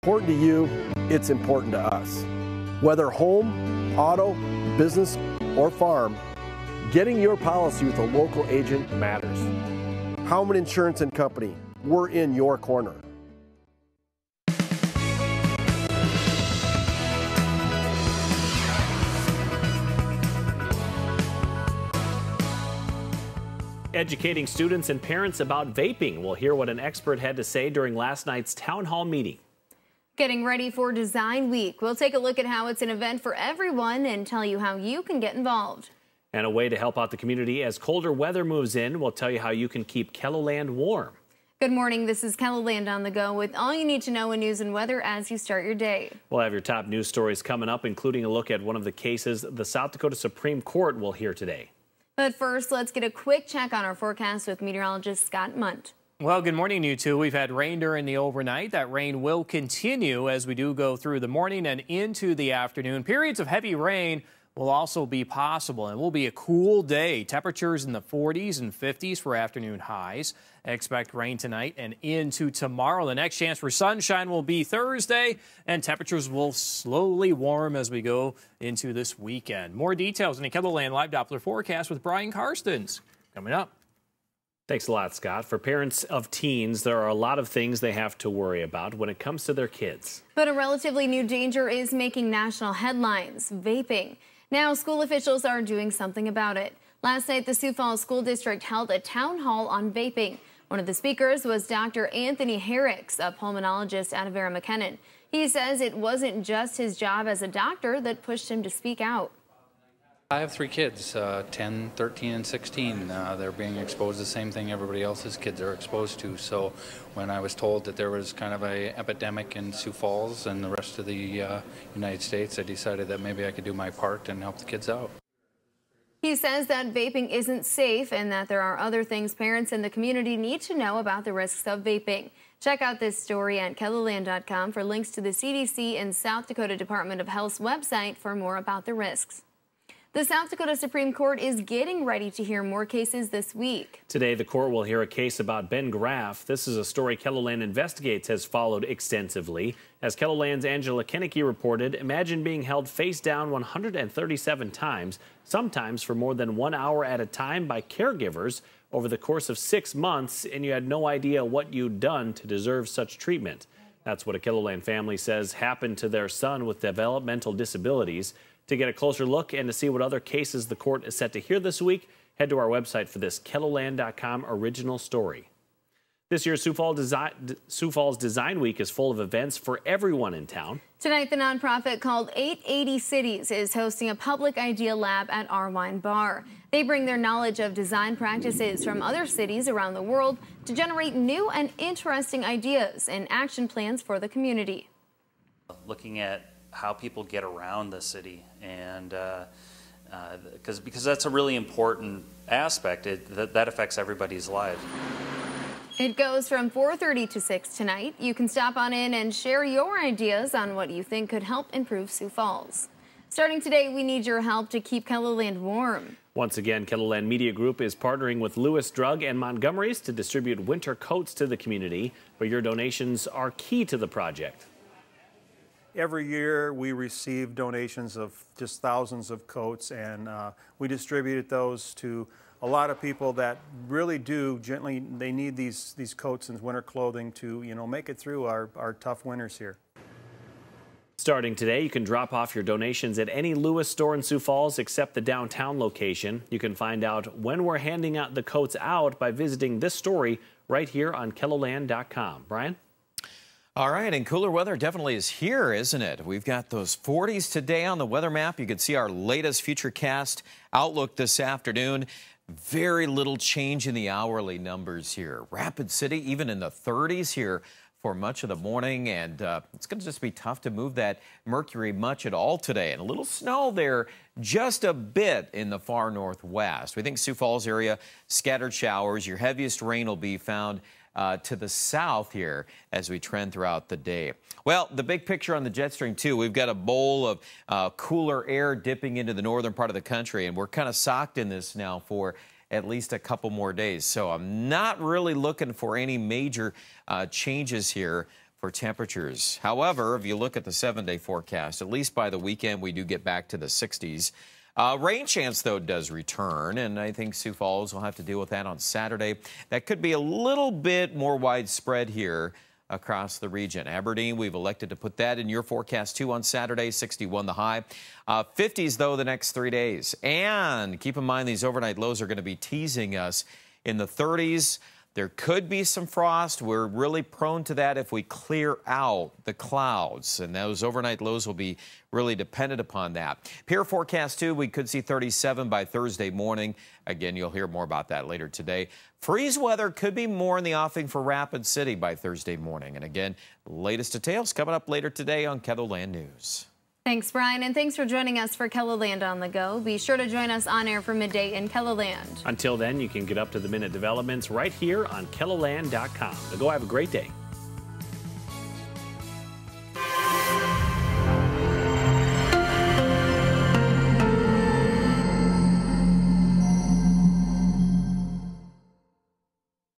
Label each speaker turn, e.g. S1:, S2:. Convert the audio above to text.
S1: Important to you, it's important to us. Whether home, auto, business, or farm, getting your policy with a local agent matters. Howman Insurance and Company, we're in your corner.
S2: Educating students and parents about vaping. We'll hear what an expert had to say during last night's town hall meeting.
S3: Getting ready for Design Week. We'll take a look at how it's an event for everyone and tell you how you can get involved.
S2: And a way to help out the community as colder weather moves in. We'll tell you how you can keep KELOLAND warm.
S3: Good morning. This is KELOLAND on the go with all you need to know in news and weather as you start your day.
S2: We'll have your top news stories coming up, including a look at one of the cases the South Dakota Supreme Court will hear today.
S3: But first, let's get a quick check on our forecast with meteorologist Scott Munt.
S4: Well, good morning, you two. We've had rain during the overnight. That rain will continue as we do go through the morning and into the afternoon. Periods of heavy rain will also be possible, and it will be a cool day. Temperatures in the 40s and 50s for afternoon highs. Expect rain tonight and into tomorrow. The next chance for sunshine will be Thursday, and temperatures will slowly warm as we go into this weekend. More details in the KELOLAND Live Doppler forecast with Brian Karstens coming up.
S2: Thanks a lot, Scott. For parents of teens, there are a lot of things they have to worry about when it comes to their kids.
S3: But a relatively new danger is making national headlines: vaping. Now, school officials are doing something about it. Last night, the Sioux Falls School District held a town hall on vaping. One of the speakers was Dr. Anthony Herricks, a pulmonologist out of Vera-McKinnon. He says it wasn't just his job as a doctor that pushed him to speak out.
S5: I have 3 kids, 10, 13, and 16. They're being exposed to the same thing everybody else's kids are exposed to. So when I was told that there was kind of an epidemic in Sioux Falls and the rest of the United States, I decided that maybe I could do my part and help the kids out.
S3: He says that vaping isn't safe and that there are other things parents in the community need to know about the risks of vaping. Check out this story at KELOLAND.com for links to the CDC and South Dakota Department of Health's website for more about the risks. The South Dakota Supreme Court is getting ready to hear more cases this week.
S2: Today, the court will hear a case about Ben Graff. This is a story KELOLAND Investigates has followed extensively. As KELOLAND's Angela Kennecke reported, imagine being held face down 137 times, sometimes for more than 1 hour at a time by caregivers over the course of 6 months, and you had no idea what you'd done to deserve such treatment. That's what a KELOLAND family says happened to their son with developmental disabilities. To get a closer look and to see what other cases the court is set to hear this week, head to our website for this KELOLAND.com original story. This year's Sioux Falls Design Week is full of events for everyone in town.
S3: Tonight, the nonprofit called 880 Cities is hosting a public idea lab at Our Wine Bar. They bring their knowledge of design practices from other cities around the world to generate new and interesting ideas and action plans for the community.
S6: Looking at how people get around the city, and because that's a really important aspect. That affects everybody's lives.
S3: It goes from 4:30 to 6 tonight. You can stop on in and share your ideas on what you think could help improve Sioux Falls. Starting today, we need your help to keep KELOLAND warm.
S2: Once again, KELOLAND Media Group is partnering with Lewis Drug and Montgomery's to distribute winter coats to the community, but your donations are key to the project.
S7: Every year we receive donations of just thousands of coats, and we distributed those to a lot of people that really do gently. They need these coats and winter clothing to, make it through our tough winters here.
S2: Starting today, you can drop off your donations at any Lewis store in Sioux Falls except the downtown location. You can find out when we're handing out the coats out by visiting this story right here on KELOLAND.com. Brian?
S8: All right, and cooler weather definitely is here, isn't it? We've got those 40s today on the weather map. You can see our latest futurecast outlook this afternoon. Very little change in the hourly numbers here. Rapid City, even in the 30s here for much of the morning, and it's going to just be tough to move that mercury much at all today. And a little snow there just a bit in the far northwest. We think Sioux Falls area, scattered showers. Your heaviest rain will be found to the south here as we trend throughout the day. Well, the big picture on the jet stream, too, we've got a bowl of cooler air dipping into the northern part of the country, and we're kind of socked in this now for at least a couple more days. So I'm not really looking for any major changes here for for temperatures. However, if you look at the 7-day forecast, at least by the weekend, we do get back to the 60s. Rain chance, though, does return, and I think Sioux Falls will have to deal with that on Saturday. That could be a little bit more widespread here across the region. Aberdeen, we've elected to put that in your forecast, too, on Saturday, 61 the high. 50s, though, the next 3 days. And keep in mind, these overnight lows are going to be teasing us in the 30s. There could be some frost. We're really prone to that if we clear out the clouds, and those overnight lows will be really dependent upon that. Pier forecast, too, we could see 37 by Thursday morning. Again, you'll hear more about that later today. Freeze weather could be more in the offing for Rapid City by Thursday morning. And again, latest details coming up later today on KELOLAND News.
S3: Thanks, Brian, and thanks for joining us for KELOLAND on the Go. Be sure to join us on air for midday in KELOLAND.
S2: Until then, you can get up to the minute developments right here on KELOLAND.com. So go have a great day.